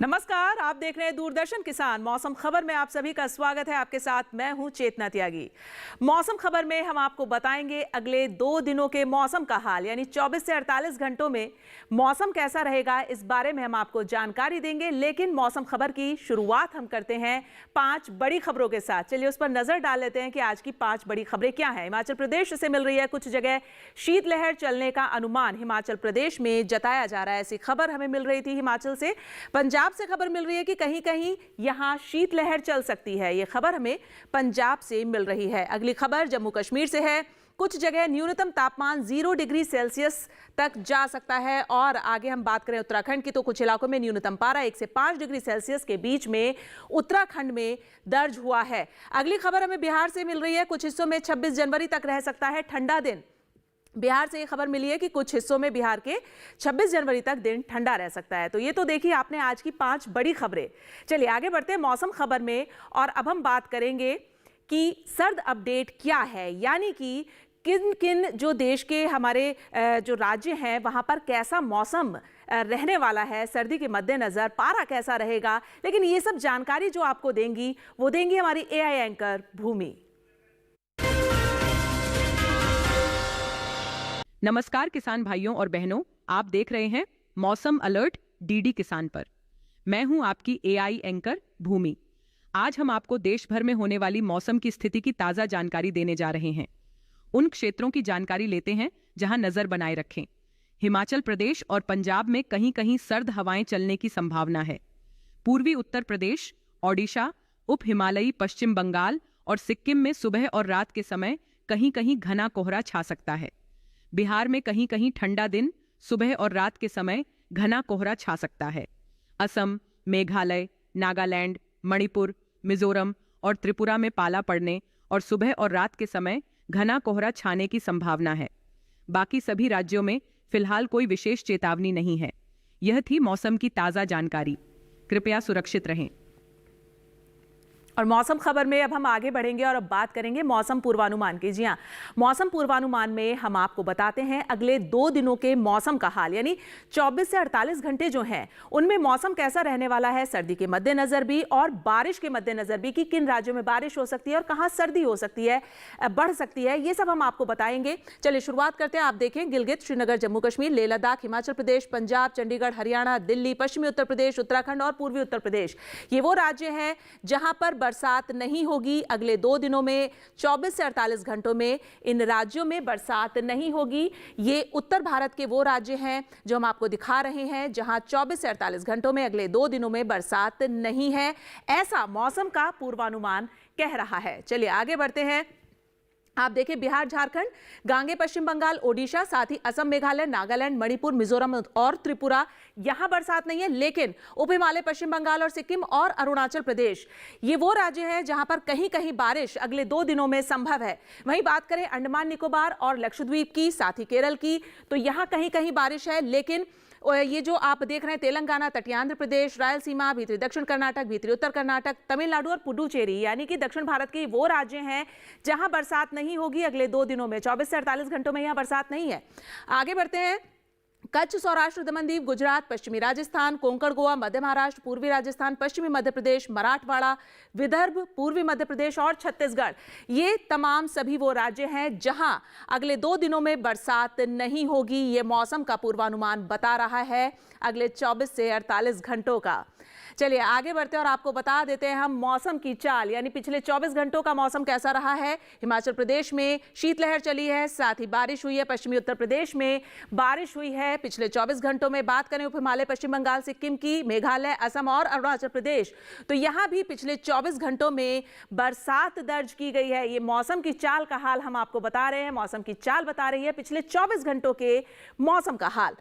नमस्कार, आप देख रहे हैं दूरदर्शन किसान। मौसम खबर में आप सभी का स्वागत है। आपके साथ मैं हूं चेतना त्यागी। मौसम खबर में हम आपको बताएंगे अगले 2 दिनों के मौसम का हाल, यानी 24 से 48 घंटों में मौसम कैसा रहेगा, इस बारे में हम आपको जानकारी देंगे। लेकिन मौसम खबर की शुरुआत हम करते हैं 5 बड़ी खबरों के साथ। चलिए उस पर नजर डाल लेते हैं कि आज की 5 बड़ी खबरें क्या हैं। हिमाचल प्रदेश से मिल रही है कुछ जगह शीतलहर चलने का अनुमान हिमाचल प्रदेश में जताया जा रहा है। ऐसी खबर हमें मिल रही थी हिमाचल से। पंजाब से खबर मिल रही है कि कहीं कहीं यहां शीतलहर चल सकती है। यह खबर हमें पंजाब से मिल रही है। अगली खबर जम्मू कश्मीर से है। कुछ जगह न्यूनतम तापमान 0 डिग्री सेल्सियस तक जा सकता है। और आगे हम बात करें उत्तराखंड की, तो कुछ इलाकों में न्यूनतम पारा 1 से 5 डिग्री सेल्सियस के बीच में उत्तराखंड में दर्ज हुआ है। अगली खबर हमें बिहार से मिल रही है। कुछ हिस्सों में 26 जनवरी तक रह सकता है ठंडा दिन। बिहार से ये खबर मिली है कि कुछ हिस्सों में बिहार के 26 जनवरी तक दिन ठंडा रह सकता है। तो ये तो देखिए आपने आज की 5 बड़ी खबरें। चलिए आगे बढ़ते हैं मौसम खबर में। और अब हम बात करेंगे कि सर्द अपडेट क्या है, यानी कि किन किन जो देश के हमारे जो राज्य हैं वहां पर कैसा मौसम रहने वाला है सर्दी के मद्देनजर, पारा कैसा रहेगा। लेकिन ये सब जानकारी जो आपको देंगी वो देंगी हमारी AI एंकर भूमि। नमस्कार किसान भाइयों और बहनों, आप देख रहे हैं मौसम अलर्ट डीडी किसान पर। मैं हूं आपकी AI एंकर भूमि। आज हम आपको देश भर में होने वाली मौसम की स्थिति की ताजा जानकारी देने जा रहे हैं। उन क्षेत्रों की जानकारी लेते हैं जहां नजर बनाए रखें। हिमाचल प्रदेश और पंजाब में कहीं कहीं सर्द हवाएं चलने की संभावना है। पूर्वी उत्तर प्रदेश, ओडिशा, उप हिमालयी पश्चिम बंगाल और सिक्किम में सुबह और रात के समय कहीं कहीं घना कोहरा छा सकता है। बिहार में कहीं कहीं ठंडा दिन, सुबह और रात के समय घना कोहरा छा सकता है। असम, मेघालय, नागालैंड, मणिपुर, मिजोरम और त्रिपुरा में पाला पड़ने और सुबह और रात के समय घना कोहरा छाने की संभावना है। बाकी सभी राज्यों में फिलहाल कोई विशेष चेतावनी नहीं है। यह थी मौसम की ताजा जानकारी। कृपया सुरक्षित रहें। और मौसम खबर में अब हम आगे बढ़ेंगे और अब बात करेंगे मौसम पूर्वानुमान की। जी हाँ, मौसम पूर्वानुमान में हम आपको बताते हैं अगले 2 दिनों के मौसम का हाल, यानी 24 से 48 घंटे जो हैं उनमें मौसम कैसा रहने वाला है सर्दी के मद्देनजर भी और बारिश के मद्देनजर भी, कि किन राज्यों में बारिश हो सकती है और कहां सर्दी हो सकती है, बढ़ सकती है, ये सब हम आपको बताएंगे। चलिए शुरुआत करते हैं। आप देखें गिलगित, श्रीनगर, जम्मू कश्मीर, लेह लद्दाख, हिमाचल प्रदेश, पंजाब, चंडीगढ़, हरियाणा, दिल्ली, पश्चिमी उत्तर प्रदेश, उत्तराखंड और पूर्वी उत्तर प्रदेश, ये वो राज्य हैं जहां पर बरसात नहीं होगी। अगले 2 दिनों में 24 से 48 घंटों में इन राज्यों में बरसात नहीं होगी। ये उत्तर भारत के वो राज्य हैं जो हम आपको दिखा रहे हैं जहां 24 से 48 घंटों में अगले 2 दिनों में बरसात नहीं है, ऐसा मौसम का पूर्वानुमान कह रहा है। चलिए आगे बढ़ते हैं। आप देखिए बिहार, झारखंड, गांगे पश्चिम बंगाल, ओडिशा, साथ ही असम, मेघालय, नागालैंड, मणिपुर, मिजोरम और त्रिपुरा, यहां बरसात नहीं है। लेकिन उप हिमालय पश्चिम बंगाल और सिक्किम और अरुणाचल प्रदेश, ये वो राज्य हैं जहां पर कहीं कहीं बारिश अगले 2 दिनों में संभव है। वहीं बात करें अंडमान निकोबार और लक्षद्वीप की, साथ ही केरल की, तो यहां कहीं कहीं बारिश है। लेकिन ये जो आप देख रहे हैं तेलंगाना, तटीय आंध्र प्रदेश, रायलसीमा, भीतरी दक्षिण कर्नाटक, भीतरी उत्तर कर्नाटक, तमिलनाडु और पुडुचेरी, यानी कि दक्षिण भारत के वो राज्य हैं जहां बरसात नहीं होगी अगले 2 दिनों में। 24 से 48 घंटों में यहां बरसात नहीं है। आगे बढ़ते हैं। कच्छ, सौराष्ट्र, दमन-दीव, गुजरात, पश्चिमी राजस्थान, कोंकण, गोवा, मध्य महाराष्ट्र, पूर्वी राजस्थान, पश्चिमी मध्य प्रदेश, मराठवाड़ा, विदर्भ, पूर्वी मध्य प्रदेश और छत्तीसगढ़, ये तमाम सभी वो राज्य हैं जहां अगले 2 दिनों में बरसात नहीं होगी। ये मौसम का पूर्वानुमान बता रहा है अगले 24 से 48 घंटों का। चलिए आगे बढ़ते हैं और आपको बता देते हैं हम मौसम की चाल, यानी पिछले 24 घंटों का मौसम कैसा रहा है। हिमाचल प्रदेश में शीतलहर चली है, साथ ही बारिश हुई है। पश्चिमी उत्तर प्रदेश में बारिश हुई है पिछले 24 घंटों में। बात करें उप हिमालय पश्चिम बंगाल, सिक्किम की, मेघालय, असम और अरुणाचल प्रदेश, तो यहां भी पिछले 24 घंटों में बरसात दर्ज की गई है। ये मौसम की चाल का हाल हम आपको बता रहे हैं। मौसम की चाल बता रही है पिछले 24 घंटों के मौसम का हाल।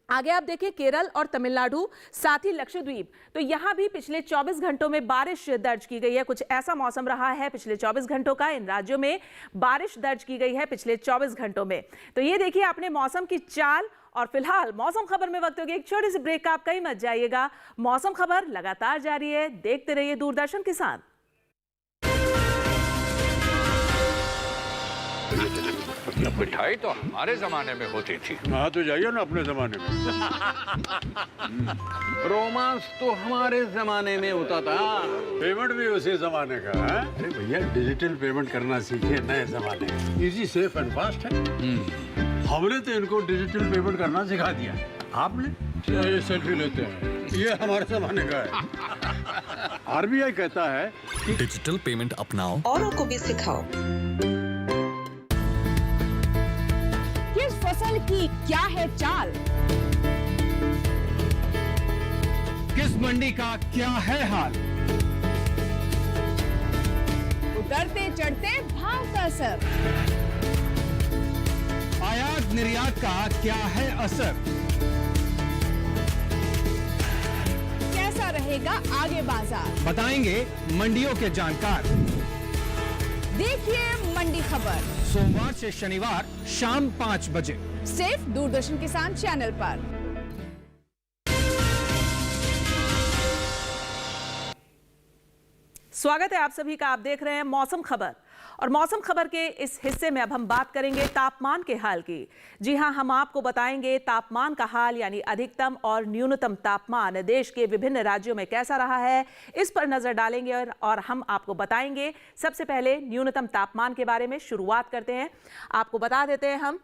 आगे आप देखिए केरल और तमिलनाडु, साथ ही लक्षद्वीप, तो यहां भी पिछले 24 घंटों में बारिश दर्ज की गई है। कुछ ऐसा मौसम रहा है पिछले 24 घंटों का। इन राज्यों में बारिश दर्ज की गई है पिछले 24 घंटों में। तो ये देखिए आपने मौसम की चाल। और फिलहाल मौसम खबर में वक्त होगी एक छोटी सी ब्रेक का, आप कहीं मत जाइएगा। मौसम खबर लगातार जारी है, देखते रहिए दूरदर्शन किसान। मिठाई तो हमारे जमाने में होती थी। हाँ तो जाइए ना अपने जमाने में। रोमांस तो हमारे जमाने में होता था। पेमेंट भी उसी जमाने का है। अरे भैया डिजिटल पेमेंट करना सीखे नए जमाने में। इजी सेफ एंड फास्ट है। हमने तो इनको डिजिटल पेमेंट करना सिखा दिया। आपने ये सेल्फी लेते हैं, ये हमारे जमाने का है। आरबीआई कहता है कि डिजिटल पेमेंट अपनाओ औरों को भी सिखाओ। किस फसल की क्या है चाल, किस मंडी का क्या है हाल, उतरते चढ़ते भाव का असर, आयात निर्यात का क्या है असर, कैसा रहेगा आगे बाजार, बताएंगे मंडियों के जानकार। देखिए मंडी खबर सोमवार से शनिवार शाम 5 बजे सिर्फ दूरदर्शन किसान चैनल पर। स्वागत है आप सभी का। आप देख रहे हैं मौसम खबर और मौसम खबर के इस हिस्से में अब हम बात करेंगे तापमान के हाल की। जी हां, हम आपको बताएंगे तापमान का हाल, यानी अधिकतम और न्यूनतम तापमान देश के विभिन्न राज्यों में कैसा रहा है, इस पर नजर डालेंगे और हम आपको बताएंगे। सबसे पहले न्यूनतम तापमान के बारे में शुरुआत करते हैं। आपको बता देते हैं हम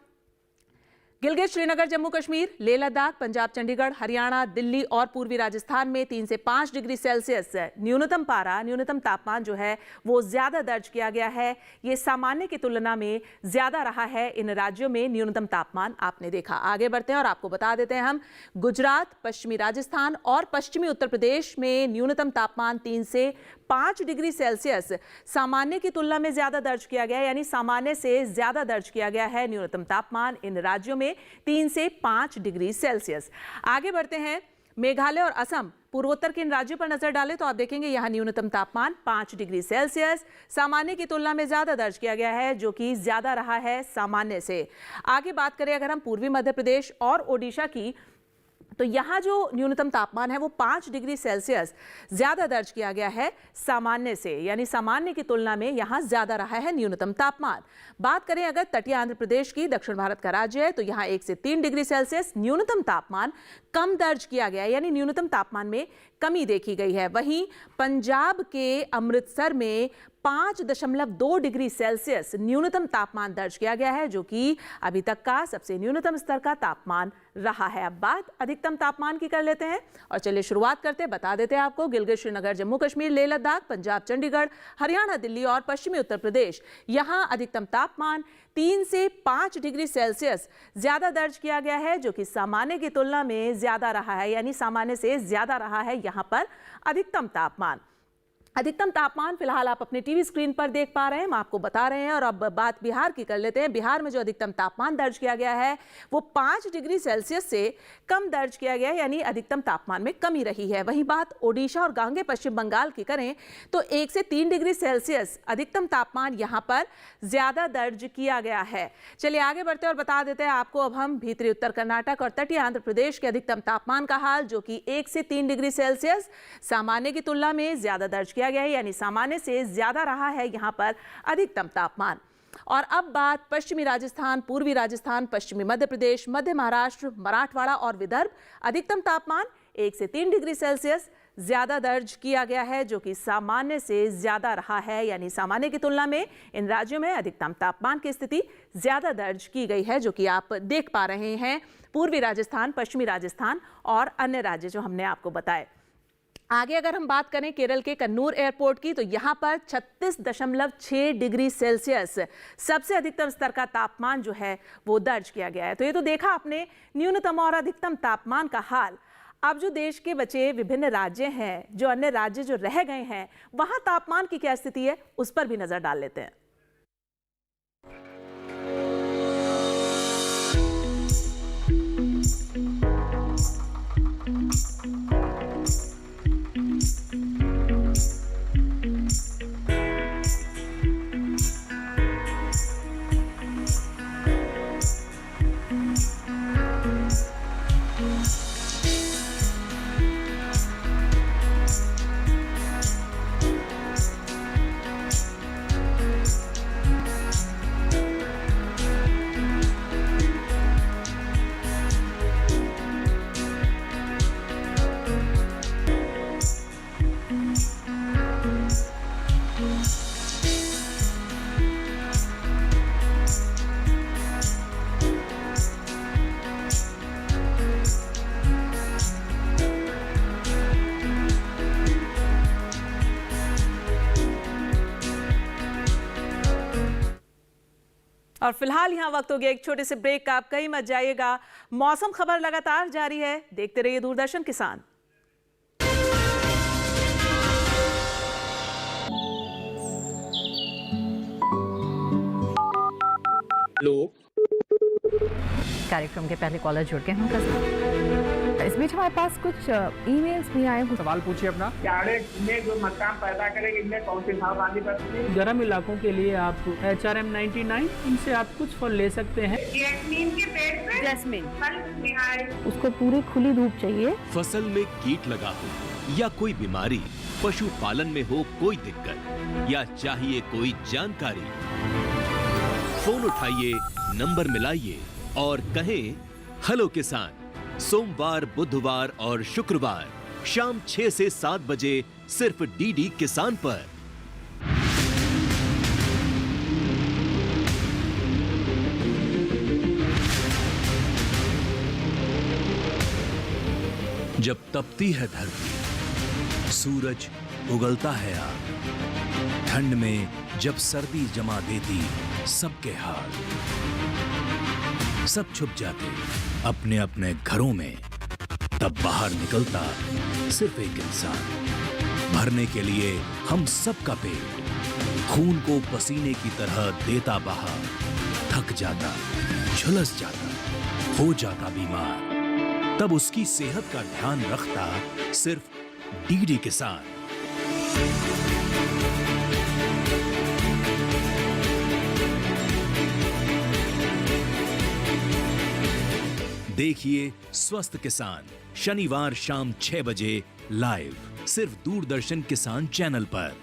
गिलगित, श्रीनगर, जम्मू कश्मीर, लेह लद्दाख, पंजाब, चंडीगढ़, हरियाणा, दिल्ली और पूर्वी राजस्थान में 3 से 5 डिग्री सेल्सियस न्यूनतम पारा, न्यूनतम तापमान जो है वो ज्यादा दर्ज किया गया है। ये सामान्य की तुलना में ज्यादा रहा है। इन राज्यों में न्यूनतम तापमान आपने देखा। आगे बढ़ते हैं और आपको बता देते हैं हम गुजरात, पश्चिमी राजस्थान और पश्चिमी उत्तर प्रदेश में न्यूनतम तापमान 3 से 5 डिग्री सेल्सियस सामान्य की तुलना में ज्यादा दर्ज किया गया है, यानी सामान्य से ज्यादा दर्ज किया गया है न्यूनतम तापमान इन राज्यों में 3 से 5 डिग्री सेल्सियस। आगे बढ़ते हैं मेघालय और असम, पूर्वोत्तर के इन राज्यों पर नजर डालें तो आप देखेंगे यहां न्यूनतम तापमान 5 डिग्री सेल्सियस सामान्य की तुलना में ज्यादा दर्ज किया गया है, जो कि ज्यादा रहा है सामान्य से। आगे बात करें अगर हम पूर्वी मध्य प्रदेश और ओडिशा की, तो यहाँ जो न्यूनतम तापमान है वो 5 डिग्री सेल्सियस ज्यादा दर्ज किया गया है सामान्य से, यानी सामान्य की तुलना में यहाँ ज्यादा रहा है न्यूनतम तापमान। बात करें अगर तटीय आंध्र प्रदेश की, दक्षिण भारत का राज्य है, तो यहाँ 1 से 3 डिग्री सेल्सियस न्यूनतम तापमान कम दर्ज किया गया है, यानी न्यूनतम तापमान में कमी देखी गई है। वहीं पंजाब के अमृतसर में 5.2 डिग्री सेल्सियस न्यूनतम तापमान दर्ज किया गया है, जो कि अभी तक का सबसे न्यूनतम स्तर का तापमान रहा है। अब बात अधिकतम तापमान की कर लेते हैं और चलिए शुरुआत करते हैं। बता देते हैं आपको गिलगित, श्रीनगर, जम्मू कश्मीर, लेह लद्दाख, पंजाब, चंडीगढ़, हरियाणा, दिल्ली और पश्चिमी उत्तर प्रदेश, यहाँ अधिकतम तापमान 3 से 5 डिग्री सेल्सियस ज्यादा दर्ज किया गया है, जो कि सामान्य की तुलना में ज्यादा रहा है, यानी सामान्य से ज्यादा रहा है यहाँ पर अधिकतम तापमान। अधिकतम तापमान फिलहाल आप अपने टीवी स्क्रीन पर देख पा रहे हैं, हम आपको बता रहे हैं। और अब बात बिहार की कर लेते हैं। बिहार में जो अधिकतम तापमान दर्ज किया गया है वो 5 डिग्री सेल्सियस से कम दर्ज किया गया है, यानी अधिकतम तापमान में कमी रही है। वहीं बात ओडिशा और गांगे पश्चिम बंगाल की करें तो 1 से 3 डिग्री सेल्सियस अधिकतम तापमान यहाँ पर ज्यादा दर्ज किया गया है। चलिए आगे बढ़ते हैं और बता देते हैं आपको अब हम भीतरी उत्तर कर्नाटक और तटीय आंध्र प्रदेश के अधिकतम तापमान का हाल, जो कि 1 से 3 डिग्री सेल्सियस सामान्य की तुलना में ज्यादा दर्ज किया गया है, यानी सामान्य से ज्यादा रहा है यहां पर अधिकतम तापमान। और अब बात पश्चिमी राजस्थान, पूर्वी राजस्थान, पश्चिमी मध्य प्रदेश, मध्य महाराष्ट्र, मराठवाड़ा और विदर्भ, अधिकतम तापमान 1 से 3 डिग्री सेल्सियस ज्यादा दर्ज किया गया है, जो कि सामान्य से ज्यादा रहा है, यानी सामान्य की तुलना में इन राज्यों में अधिकतम तापमान की स्थिति ज्यादा दर्ज की गई है, जो कि आप देख पा रहे हैं पूर्वी राजस्थान, पश्चिमी राजस्थान और अन्य राज्य जो हमने आपको बताए। आगे अगर हम बात करें केरल के कन्नूर एयरपोर्ट की, तो यहाँ पर 36.6 डिग्री सेल्सियस सबसे अधिकतम स्तर का तापमान जो है वो दर्ज किया गया है। तो ये तो देखा आपने न्यूनतम और अधिकतम तापमान का हाल। अब जो देश के बचे विभिन्न राज्य हैं, जो अन्य राज्य जो रह गए हैं, वहां तापमान की क्या स्थिति है उस पर भी नजर डाल लेते हैं। और फिलहाल यहाँ वक्त हो गया एक छोटे से ब्रेक का। आप कहीं मत जाइएगा, मौसम खबर लगातार जारी है, देखते रहिए दूरदर्शन किसान। कार्यक्रम के पहले कॉलर जुड़ गए हैं। इस बीच हमारे पास कुछ ईमेल्स भी आए हैं। सवाल पूछिए अपना। में जो मकान पैदा करेंगे इनमें कौन सी सावधानी बरतनी है? गर्म इलाकों के लिए आप HRM 99 इनसे आप कुछ फल ले सकते हैं। जैस्मीन के पेड़ पे जैस्मिन उसको पूरी खुली धूप चाहिए। फसल में कीट लगा हो या कोई बीमारी, पशुपालन में हो कोई दिक्कत या चाहिए कोई जानकारी, फोन उठाइए, नंबर मिलाइए और कहें हेलो किसान। सोमवार, बुधवार और शुक्रवार शाम 6 से 7 बजे सिर्फ डीडी किसान पर। जब तपती है धरती, सूरज उगलता है आग, ठंड में जब सर्दी जमा देती सबके हाल, सब छुप जाते अपने अपने घरों में, तब बाहर निकलता सिर्फ एक इंसान, भरने के लिए हम सबका पेट, खून को पसीने की तरह देता बहा, थक जाता, झुलस जाता, हो जाता बीमार, तब उसकी सेहत का ध्यान रखता सिर्फ डीडी किसान। देखिए स्वस्थ किसान शनिवार शाम 6 बजे लाइव सिर्फ दूरदर्शन किसान चैनल पर।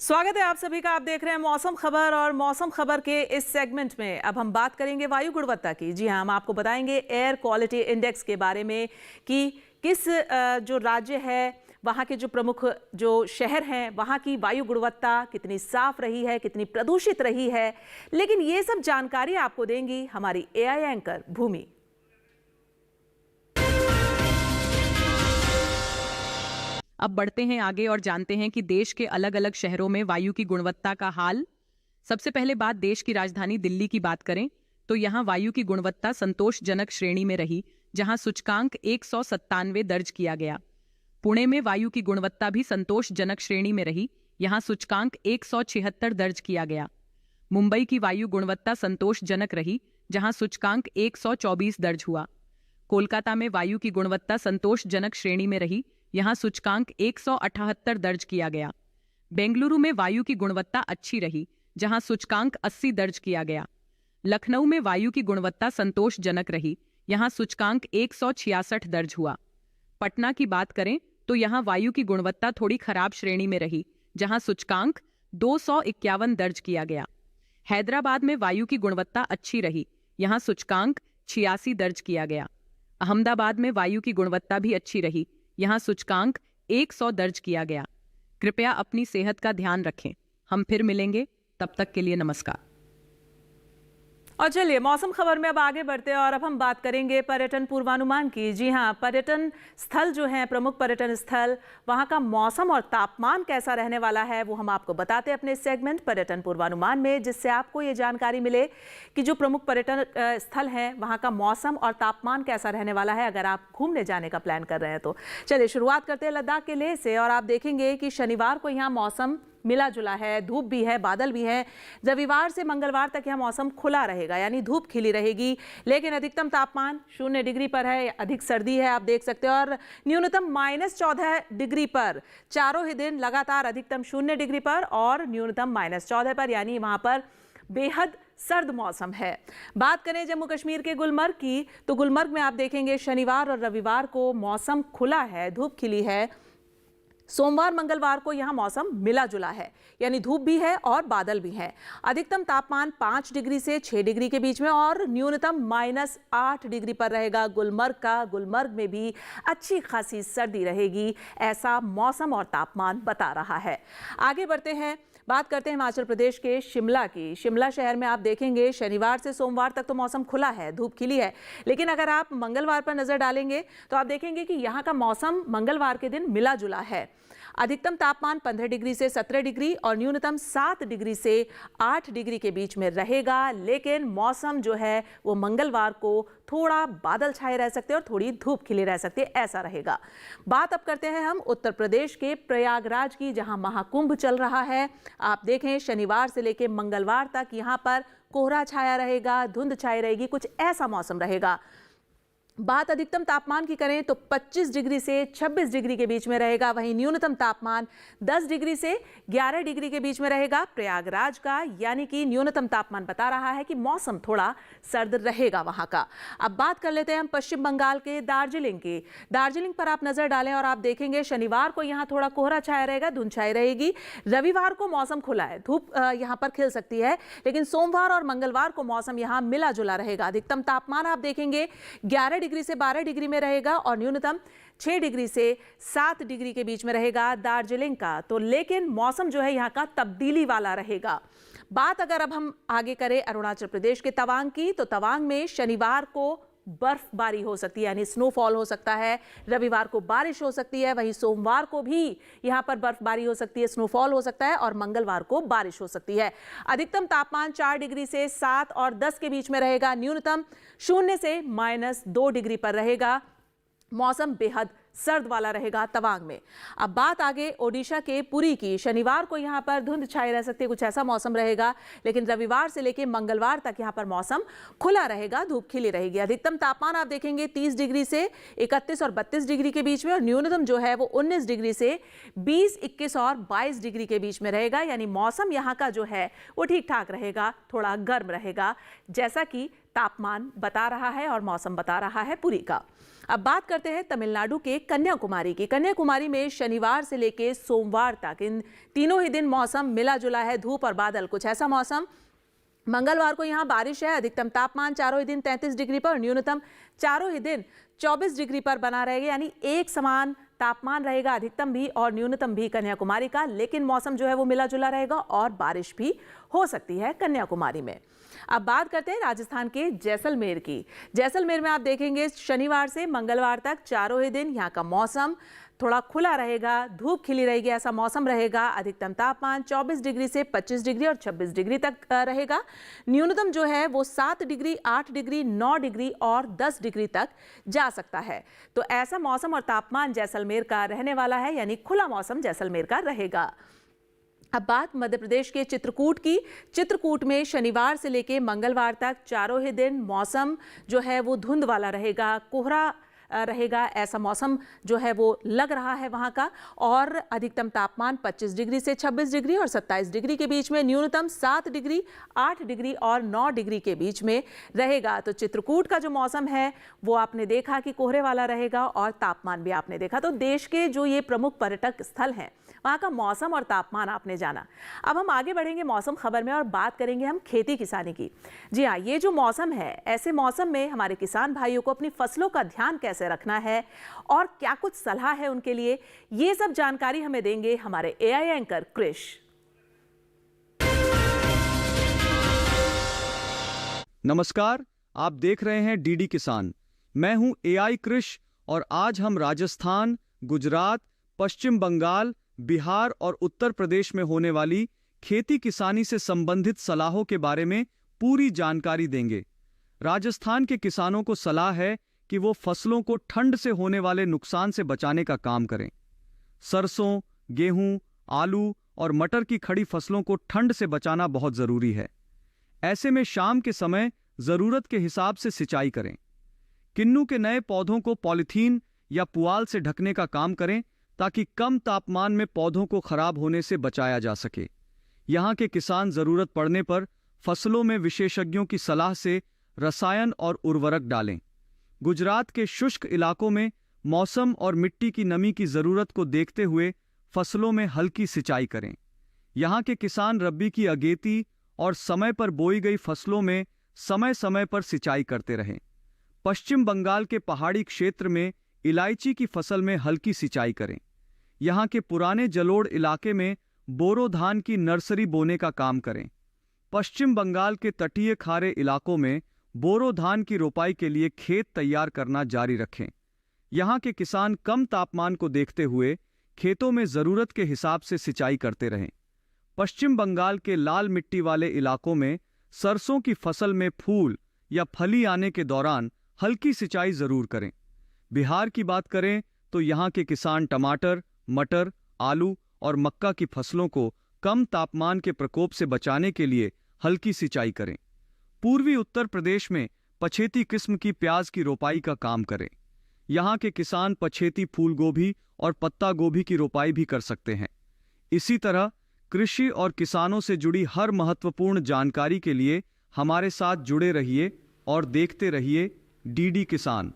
स्वागत है आप सभी का। आप देख रहे हैं मौसम खबर और मौसम खबर के इस सेगमेंट में अब हम बात करेंगे वायु गुणवत्ता की। जी हाँ, हम आपको बताएंगे एयर क्वालिटी इंडेक्स के बारे में कि किस जो राज्य है, वहाँ के जो प्रमुख जो शहर हैं, वहाँ की वायु गुणवत्ता कितनी साफ रही है, कितनी प्रदूषित रही है। लेकिन ये सब जानकारी आपको देंगी हमारी AI एंकर भूमि। अब बढ़ते हैं आगे और जानते हैं कि देश के अलग अलग शहरों में वायु की गुणवत्ता का हाल। सबसे पहले बात देश की राजधानी दिल्ली की बात करें तो यहाँ वायु की गुणवत्ता संतोषजनक श्रेणी में रही, जहाँ सूचकांक 197 दर्ज किया गया। पुणे में वायु की गुणवत्ता भी संतोषजनक श्रेणी में रही, यहाँ सूचकांक 176 दर्ज किया गया। मुंबई की वायु गुणवत्ता संतोषजनक रही, जहाँ सूचकांक 124 दर्ज हुआ। कोलकाता में वायु की गुणवत्ता संतोषजनक श्रेणी में रही, यहाँ सूचकांक 178 दर्ज किया गया। बेंगलुरु में वायु की गुणवत्ता अच्छी रही, जहाँ सूचकांक 80 दर्ज किया गया। लखनऊ में वायु की गुणवत्ता संतोषजनक रही, यहाँ सूचकांक 166 दर्ज हुआ। पटना की बात करें तो यहाँ वायु की गुणवत्ता थोड़ी खराब श्रेणी में रही, जहाँ सूचकांक 251 दर्ज किया गया। हैदराबाद में वायु की गुणवत्ता अच्छी रही, यहाँ सूचकांक 86 दर्ज किया गया। अहमदाबाद में वायु की गुणवत्ता भी अच्छी रही, यहाँ सूचकांक 100 दर्ज किया गया। कृपया अपनी सेहत का ध्यान रखें। हम फिर मिलेंगे, तब तक के लिए नमस्कार। और चलिए मौसम खबर में अब आगे बढ़ते हैं और अब हम बात करेंगे पर्यटन पूर्वानुमान की। जी हाँ, पर्यटन स्थल जो हैं, प्रमुख पर्यटन स्थल, वहाँ का मौसम और तापमान कैसा रहने वाला है वो हम आपको बताते हैं अपने सेगमेंट पर्यटन पूर्वानुमान में, जिससे आपको ये जानकारी मिले कि जो प्रमुख पर्यटन स्थल हैं वहाँ का मौसम और तापमान कैसा रहने वाला है अगर आप घूमने जाने का प्लान कर रहे हैं तो। चलिए शुरुआत करते हैं लद्दाख के लेह से और आप देखेंगे कि शनिवार को यहाँ मौसम मिला जुला है, धूप भी है, बादल भी है। रविवार से मंगलवार तक यह मौसम खुला रहेगा, यानी धूप खिली रहेगी, लेकिन अधिकतम तापमान 0 डिग्री पर है, अधिक सर्दी है आप देख सकते हो, और न्यूनतम -14 डिग्री पर। चारों ही दिन लगातार अधिकतम 0 डिग्री पर और न्यूनतम -14 पर, यानी वहां पर बेहद सर्द मौसम है। बात करें जम्मू कश्मीर के गुलमर्ग की तो गुलमर्ग में आप देखेंगे शनिवार और रविवार को मौसम खुला है, धूप खिली है। सोमवार मंगलवार को यहां मौसम मिला जुला है, यानी धूप भी है और बादल भी है। अधिकतम तापमान 5 डिग्री से 6 डिग्री के बीच में और न्यूनतम -8 डिग्री पर रहेगा गुलमर्ग का। गुलमर्ग में भी अच्छी खासी सर्दी रहेगी, ऐसा मौसम और तापमान बता रहा है। आगे बढ़ते हैं बात करते हैं हिमाचल प्रदेश के शिमला की। शिमला शहर में आप देखेंगे शनिवार से सोमवार तक तो मौसम खुला है, धूप खिली है, लेकिन अगर आप मंगलवार पर नजर डालेंगे तो आप देखेंगे कि यहाँ का मौसम मंगलवार के दिन मिला जुला है। अधिकतम तापमान 15 डिग्री से 17 डिग्री और न्यूनतम 7 डिग्री से 8 डिग्री के बीच में रहेगा, लेकिन मौसम जो है वो मंगलवार को थोड़ा बादल छाए रह सकते हैं और थोड़ी धूप खिली रह सकती है, ऐसा रहेगा। बात अब करते हैं हम उत्तर प्रदेश के प्रयागराज की, जहां महाकुंभ चल रहा है। आप देखें शनिवार से लेकर मंगलवार तक यहां पर कोहरा छाया रहेगा, धुंध छाई रहेगी, कुछ ऐसा मौसम रहेगा। बात अधिकतम तापमान की करें तो 25 डिग्री से 26 डिग्री के बीच में रहेगा, वहीं न्यूनतम तापमान 10 डिग्री से 11 डिग्री के बीच में रहेगा प्रयागराज का, यानी कि न्यूनतम तापमान बता रहा है कि मौसम थोड़ा सर्द रहेगा वहां का। अब बात कर लेते हैं हम पश्चिम बंगाल के दार्जिलिंग की। दार्जिलिंग पर आप नजर डालें और आप देखेंगे शनिवार को यहां थोड़ा कोहरा छाया रहेगा, धुंध छाई रहेगी। रविवार को मौसम खुला है, धूप यहां पर खिल सकती है, लेकिन सोमवार और मंगलवार को मौसम यहां मिला जुला रहेगा। अधिकतम तापमान आप देखेंगे 11 डिग्री से 12 डिग्री में रहेगा और न्यूनतम 6 डिग्री से 7 डिग्री के बीच में रहेगा दार्जिलिंग का। तो लेकिन मौसम जो है यहाँ का तब्दीली वाला रहेगा। बात अगर अब हम आगे करें अरुणाचल प्रदेश के तवांग की, तो तवांग में शनिवार को बर्फबारी हो सकती है, यानी स्नोफॉल हो सकता है। रविवार को बारिश हो सकती है, वहीं सोमवार को भी यहां पर बर्फबारी हो सकती है, स्नोफॉल हो सकता है और मंगलवार को बारिश हो सकती है। अधिकतम तापमान 4 डिग्री से 7 और 10 के बीच में रहेगा, न्यूनतम 0 से -2 डिग्री पर रहेगा। मौसम बेहद सर्द वाला रहेगा तवांग में। अब बात आगे ओडिशा के पुरी की। शनिवार को यहां पर धुंध छाई रह सकती है, कुछ ऐसा मौसम रहेगा, लेकिन रविवार से लेकर मंगलवार तक यहां पर मौसम खुला रहेगा, धूप खिली रहेगी। अधिकतम तापमान आप देखेंगे 30 डिग्री से 31 और 32 डिग्री के बीच में और न्यूनतम जो है वो 19 डिग्री से 20, 21 और 22 डिग्री के बीच में रहेगा, यानी मौसम यहां का जो है वो ठीक ठाक रहेगा, थोड़ा गर्म रहेगा, जैसा कि तापमान बता रहा है और मौसम बता रहा है पुरी का। अब बात करते हैं तमिलनाडु के कन्याकुमारी की। कन्याकुमारी में शनिवार से लेकर सोमवार तक इन तीनों ही दिन मौसम मिला जुला है, धूप और बादल, कुछ ऐसा मौसम। मंगलवार को यहां बारिश है। अधिकतम तापमान चारों ही दिन 33 डिग्री पर और न्यूनतम चारों ही दिन 24 डिग्री पर बना रहेगा, यानी एक समान तापमान रहेगा, अधिकतम भी और न्यूनतम भी कन्याकुमारी का, लेकिन मौसम जो है वो मिला जुला रहेगा और बारिश भी हो सकती है कन्याकुमारी में। अब बात करते हैं राजस्थान के जैसलमेर की। जैसलमेर में आप देखेंगे शनिवार से मंगलवार तक चारों ही दिन यहाँ का मौसम थोड़ा खुला रहेगा, धूप खिली रहेगी, ऐसा मौसम रहेगा। अधिकतम तापमान 24 डिग्री से 25 डिग्री और 26 डिग्री तक रहेगा। न्यूनतम जो है वो 7 डिग्री, 8 डिग्री, 9 डिग्री और 10 डिग्री तक जा सकता है। तो ऐसा मौसम और तापमान जैसलमेर का रहने वाला है, यानी खुला मौसम जैसलमेर का रहेगा। अब बात मध्य प्रदेश के चित्रकूट की। चित्रकूट में शनिवार से लेकर मंगलवार तक चारों ही दिन मौसम जो है वो धुंध वाला रहेगा, कोहरा रहेगा, ऐसा मौसम जो है वो लग रहा है वहां का। और अधिकतम तापमान 25 डिग्री से 26 डिग्री और 27 डिग्री के बीच में, न्यूनतम 7 डिग्री, 8 डिग्री और 9 डिग्री के बीच में रहेगा। तो चित्रकूट का जो मौसम है वो आपने देखा कि कोहरे वाला रहेगा और तापमान भी आपने देखा। तो देश के जो ये प्रमुख पर्यटक स्थल हैं वहाँ का मौसम और तापमान आपने जाना। अब हम आगे बढ़ेंगे मौसम खबर में और बात करेंगे हम खेती किसानी की। जी हाँ, ये जो मौसम है, ऐसे मौसम में हमारे किसान भाइयों को अपनी फसलों का ध्यान कैसे रखना है और क्या कुछ सलाह है उनके लिए, ये सब जानकारी हमें देंगे हमारे एआई एंकर कृष। नमस्कार, आप देख रहे हैं डीडी किसान। मैं हूं एआई कृष और आज हम राजस्थान, गुजरात, पश्चिम बंगाल, बिहार और उत्तर प्रदेश में होने वाली खेती किसानी से संबंधित सलाहों के बारे में पूरी जानकारी देंगे। राजस्थान के किसानों को सलाह है कि वो फसलों को ठंड से होने वाले नुकसान से बचाने का काम करें। सरसों, गेहूं, आलू और मटर की खड़ी फसलों को ठंड से बचाना बहुत जरूरी है। ऐसे में शाम के समय जरूरत के हिसाब से सिंचाई करें। किन्नू के नए पौधों को पॉलीथीन या पुआल से ढकने का काम करें ताकि कम तापमान में पौधों को खराब होने से बचाया जा सके। यहाँ के किसान जरूरत पड़ने पर फसलों में विशेषज्ञों की सलाह से रसायन और उर्वरक डालें। गुजरात के शुष्क इलाकों में मौसम और मिट्टी की नमी की जरूरत को देखते हुए फसलों में हल्की सिंचाई करें। यहाँ के किसान रब्बी की अगेती और समय पर बोई गई फसलों में समय समय पर सिंचाई करते रहें। पश्चिम बंगाल के पहाड़ी क्षेत्र में इलायची की फसल में हल्की सिंचाई करें। यहाँ के पुराने जलोढ़ इलाके में बोरो धान की नर्सरी बोने का काम करें। पश्चिम बंगाल के तटीय खारे इलाकों में बोरो धान की रोपाई के लिए खेत तैयार करना जारी रखें। यहाँ के किसान कम तापमान को देखते हुए खेतों में जरूरत के हिसाब से सिंचाई करते रहें। पश्चिम बंगाल के लाल मिट्टी वाले इलाकों में सरसों की फसल में फूल या फली आने के दौरान हल्की सिंचाई जरूर करें। बिहार की बात करें तो यहाँ के किसान टमाटर, मटर, आलू और मक्का की फसलों को कम तापमान के प्रकोप से बचाने के लिए हल्की सिंचाई करें। पूर्वी उत्तर प्रदेश में पछेती किस्म की प्याज की रोपाई का काम करें। यहाँ के किसान पछेती फूल गोभी और पत्ता गोभी की रोपाई भी कर सकते हैं। इसी तरह कृषि और किसानों से जुड़ी हर महत्वपूर्ण जानकारी के लिए हमारे साथ जुड़े रहिए और देखते रहिए डीडी किसान।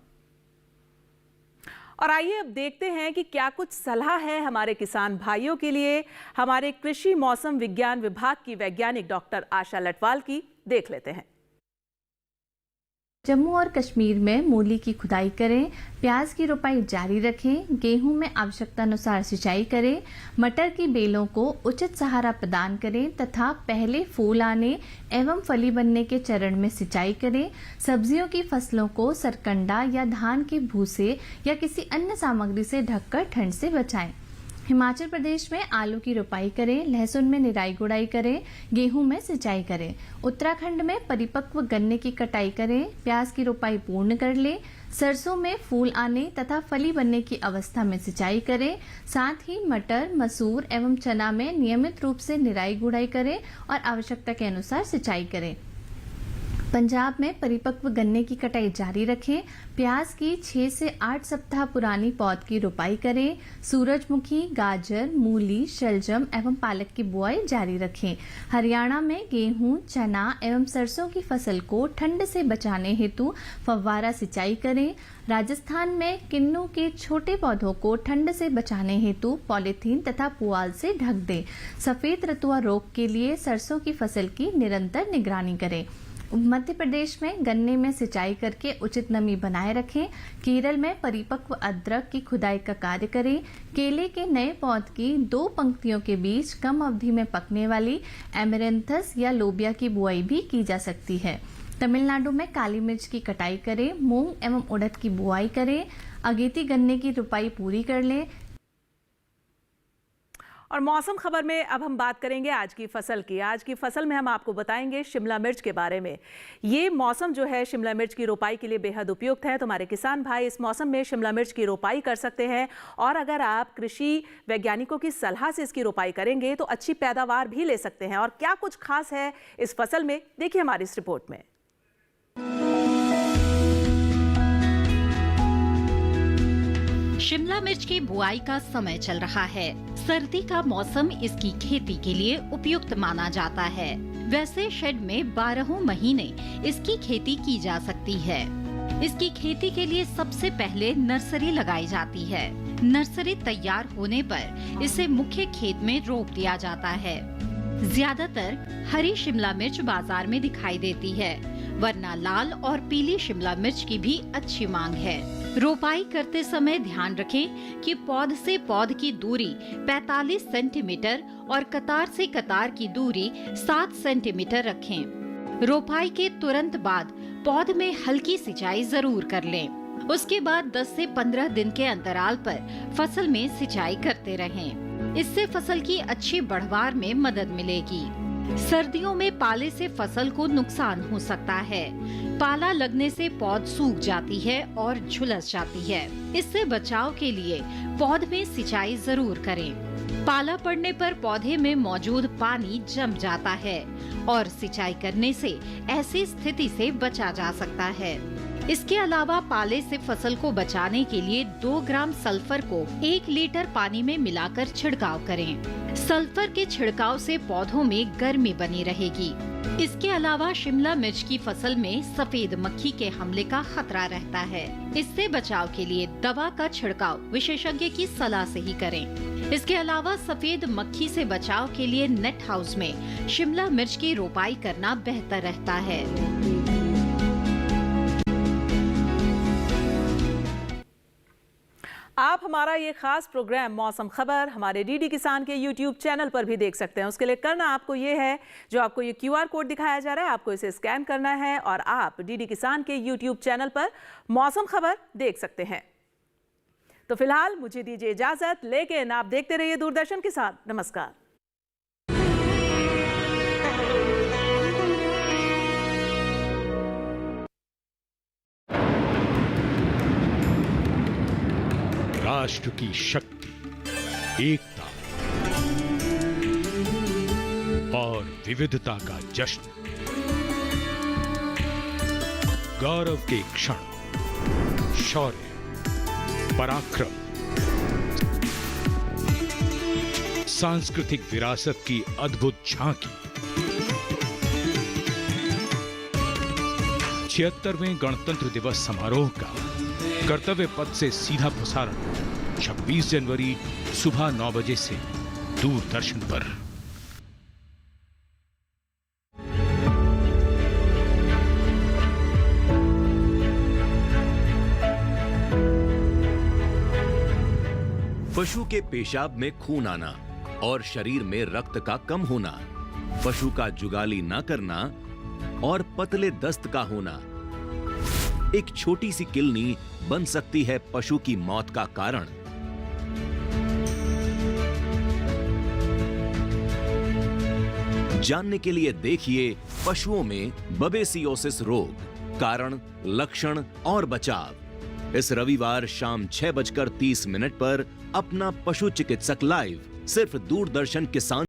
और आइए अब देखते हैं कि क्या कुछ सलाह है हमारे किसान भाइयों के लिए हमारे कृषि मौसम विज्ञान विभाग की वैज्ञानिक डॉक्टर आशा लटवाल की। देख लेते हैं। जम्मू और कश्मीर में मूली की खुदाई करें, प्याज की रोपाई जारी रखें, गेहूं में आवश्यकता अनुसार सिंचाई करें, मटर की बेलों को उचित सहारा प्रदान करें तथा पहले फूल आने एवं फली बनने के चरण में सिंचाई करें। सब्जियों की फसलों को सरकंडा या धान के भूसे या किसी अन्य सामग्री से ढककर ठंड से बचाएं। हिमाचल प्रदेश में आलू की रोपाई करें, लहसुन में निराई गुड़ाई करें, गेहूं में सिंचाई करें। उत्तराखंड में परिपक्व गन्ने की कटाई करें, प्याज की रोपाई पूर्ण कर लें, सरसों में फूल आने तथा फली बनने की अवस्था में सिंचाई करें। साथ ही मटर, मसूर एवं चना में नियमित रूप से निराई गुड़ाई करें और आवश्यकता के अनुसार सिंचाई करें। पंजाब में परिपक्व गन्ने की कटाई जारी रखें, प्याज की 6 से 8 सप्ताह पुरानी पौध की रोपाई करें। सूरजमुखी, गाजर, मूली, शलजम एवं पालक की बुआई जारी रखें। हरियाणा में गेहूं, चना एवं सरसों की फसल को ठंड से बचाने हेतु फव्वारा सिंचाई करें। राजस्थान में किन्नू के छोटे पौधों को ठंड से बचाने हेतु पॉलीथीन तथा पुआल से ढक दें। सफेद रतुआ रोग के लिए सरसों की फसल की निरंतर निगरानी करें। मध्य प्रदेश में गन्ने में सिंचाई करके उचित नमी बनाए रखें। केरल में परिपक्व अदरक की खुदाई का कार्य करें। केले के नए पौध की 2 पंक्तियों के बीच कम अवधि में पकने वाली एमेरेंथस या लोबिया की बुआई भी की जा सकती है। तमिलनाडु में काली मिर्च की कटाई करें, मूंग एवं उड़द की बुआई करें। अगेती गन्ने की रोपाई पूरी कर लें। और मौसम खबर में अब हम बात करेंगे आज की फसल की। आज की फसल में हम आपको बताएंगे शिमला मिर्च के बारे में। ये मौसम जो है शिमला मिर्च की रोपाई के लिए बेहद उपयुक्त है। तो हमारे किसान भाई इस मौसम में शिमला मिर्च की रोपाई कर सकते हैं और अगर आप कृषि वैज्ञानिकों की सलाह से इसकी रोपाई करेंगे तो अच्छी पैदावार भी ले सकते हैं। और क्या कुछ खास है इस फसल में, देखिए हमारी इस रिपोर्ट में। शिमला मिर्च की बुआई का समय चल रहा है। सर्दी का मौसम इसकी खेती के लिए उपयुक्त माना जाता है। वैसे शेड में 12 महीने इसकी खेती की जा सकती है। इसकी खेती के लिए सबसे पहले नर्सरी लगाई जाती है। नर्सरी तैयार होने पर इसे मुख्य खेत में रोप दिया जाता है। ज्यादातर हरी शिमला मिर्च बाजार में दिखाई देती है, वरना लाल और पीली शिमला मिर्च की भी अच्छी मांग है। रोपाई करते समय ध्यान रखें कि पौध से पौध की दूरी 45 सेंटीमीटर और कतार से कतार की दूरी 7 सेंटीमीटर रखें। रोपाई के तुरंत बाद पौध में हल्की सिंचाई जरूर कर लें। उसके बाद 10 से 15 दिन के अंतराल पर फसल में सिंचाई करते रहें। इससे फसल की अच्छी बढ़वार में मदद मिलेगी। सर्दियों में पाले से फसल को नुकसान हो सकता है। पाला लगने से पौध सूख जाती है और झुलस जाती है। इससे बचाव के लिए पौध में सिंचाई जरूर करें। पाला पड़ने पर पौधे में मौजूद पानी जम जाता है और सिंचाई करने से ऐसी स्थिति से बचा जा सकता है। इसके अलावा पाले से फसल को बचाने के लिए 2 ग्राम सल्फर को 1 लीटर पानी में मिलाकर छिड़काव करें। सल्फर के छिड़काव से पौधों में गर्मी बनी रहेगी। इसके अलावा शिमला मिर्च की फसल में सफेद मक्खी के हमले का खतरा रहता है। इससे बचाव के लिए दवा का छिड़काव विशेषज्ञ की सलाह से ही करें। इसके अलावा सफेद मक्खी से बचाव के लिए नेट हाउस में शिमला मिर्च की रोपाई करना बेहतर रहता है। आप हमारा ये खास प्रोग्राम मौसम खबर हमारे डीडी किसान के यूट्यूब चैनल पर भी देख सकते हैं। उसके लिए करना आपको ये है, जो आपको ये QR कोड दिखाया जा रहा है, आपको इसे स्कैन करना है और आप डीडी किसान के यूट्यूब चैनल पर मौसम खबर देख सकते हैं। तो फिलहाल मुझे दीजिए इजाजत, लेकिन आप देखते रहिए दूरदर्शन के साथ। नमस्कार। राष्ट्र की शक्ति, एकता और विविधता का जश्न, गौरव के क्षण, शौर्य, पराक्रम, सांस्कृतिक विरासत की अद्भुत झांकी। 76वें गणतंत्र दिवस समारोह का कर्तव्य पथ से सीधा प्रसारण 26 जनवरी सुबह 9 बजे से दूरदर्शन पर। पशु के पेशाब में खून आना और शरीर में रक्त का कम होना, पशु का जुगाली ना करना और पतले दस्त का होना। एक छोटी सी किलनी बन सकती है पशु की मौत का कारण। जानने के लिए देखिए पशुओं में बबेसियोसिस रोग, कारण, लक्षण और बचाव। इस रविवार शाम 6:30 पर अपना पशु चिकित्सक लाइव, सिर्फ दूरदर्शन किसान।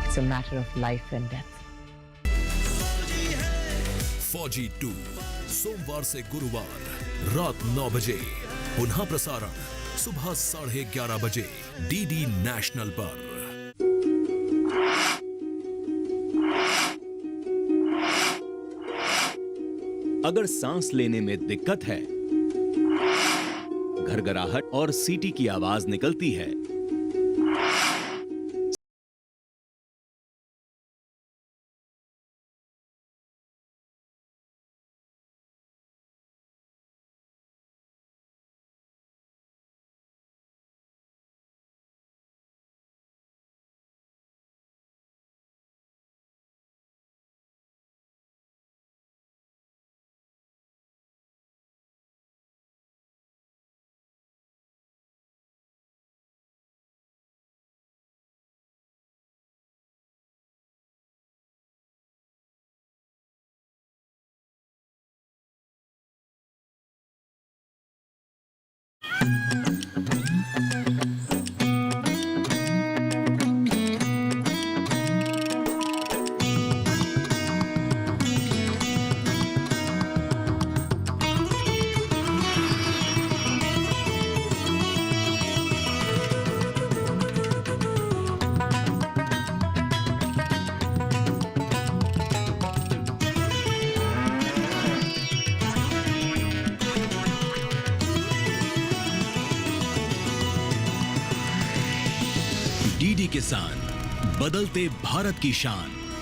It's a matter of life and death. फौजी 2 सोमवार से गुरुवार रात 9 बजे, पुनः प्रसारण सुबह 11:30 बजे डीडी नेशनल पर। अगर सांस लेने में दिक्कत है, घरघराहट और सीटी की आवाज निकलती है, डीडी किसान, बदलते भारत की शान।